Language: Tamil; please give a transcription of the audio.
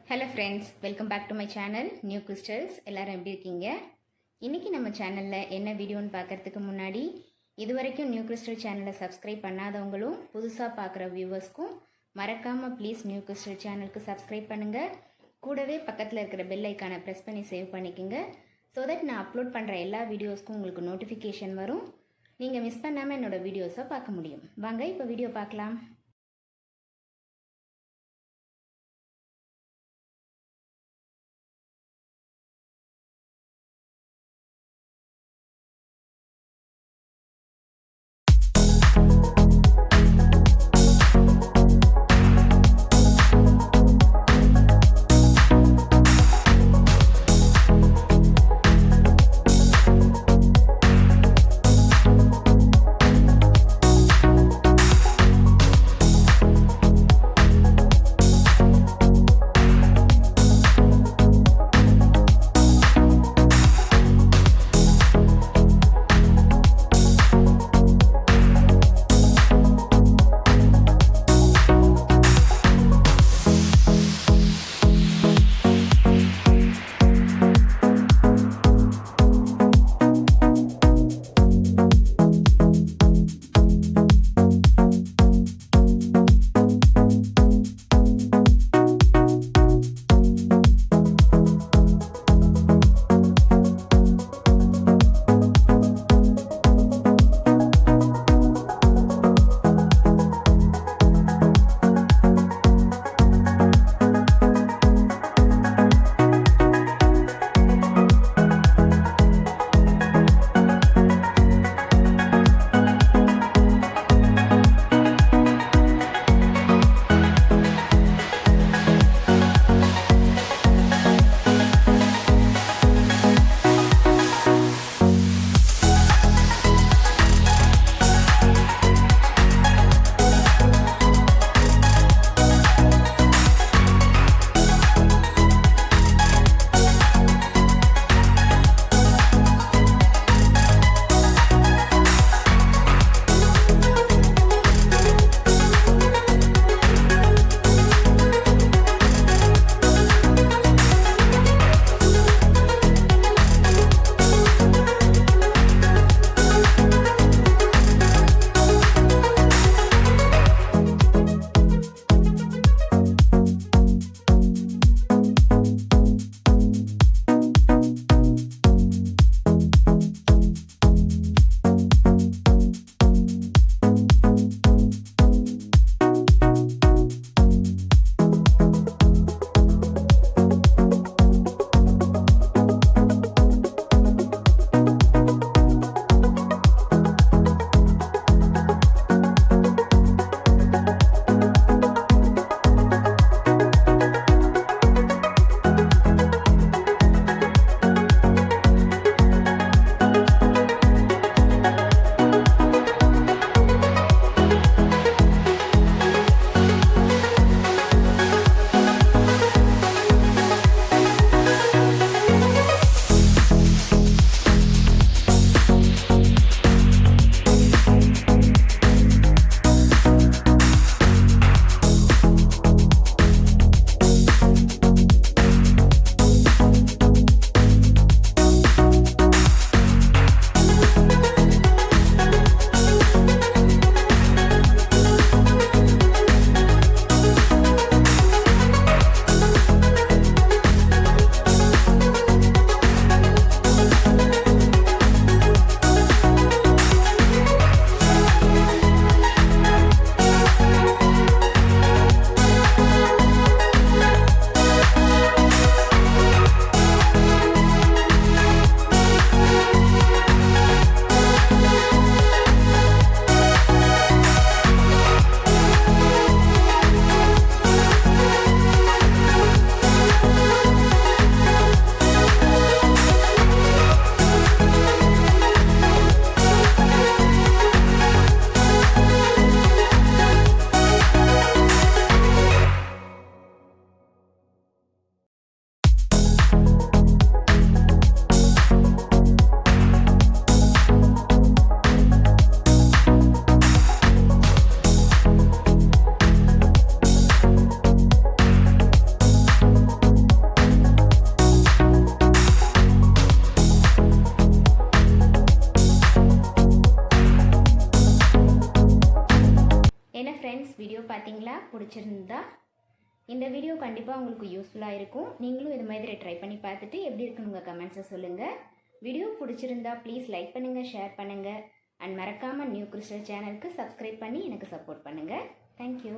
Hello friends, welcome back to my channel new crystals. எல்லோரும் எப்படி இருக்கீங்க? இன்றைக்கி நம்ம சேனலில் என்ன வீடியோன்னு பார்க்குறதுக்கு முன்னாடி இது வரைக்கும் நியூ கிறிஸ்டல் சேனலை சப்ஸ்கிரைப் பண்ணாதவங்களும் புதுசாக பார்க்குற வியூவர்ஸ்க்கும் மறக்காமல் ப்ளீஸ் நியூ கிறிஸ்டல் சேனலுக்கு சப்ஸ்கிரைப் பண்ணுங்கள். கூடவே பக்கத்தில் இருக்கிற பெல் ஐக்கானை ப்ரெஸ் பண்ணி சேவ் பண்ணிக்கோங்க. ஸோ தட் நான் அப்லோட் பண்ணுற எல்லா வீடியோஸ்க்கும் உங்களுக்கு நோட்டிஃபிகேஷன் வரும். நீங்கள் மிஸ் பண்ணாமல் என்னோடய வீடியோஸை பார்க்க முடியும். வாங்க இப்போ வீடியோ பார்க்கலாம். பிடிச்சிருந்தா இந்த வீடியோ கண்டிப்பாக உங்களுக்கு யூஸ்ஃபுல்லாக இருக்கும். நீங்களும் இது மாதிரி ட்ரை பண்ணி பார்த்துட்டு எப்படி இருக்குன்னு உங்கள் கமெண்ட்ஸை சொல்லுங்கள். வீடியோ பிடிச்சிருந்தா ப்ளீஸ் லைக் பண்ணுங்கள், ஷேர் பண்ணுங்கள் அண்ட் மறக்காமல் நியூ கிறிஸ்டல் சேனலுக்கு சப்ஸ்கிரைப் பண்ணி எனக்கு சப்போர்ட் பண்ணுங்கள். தேங்க்யூ.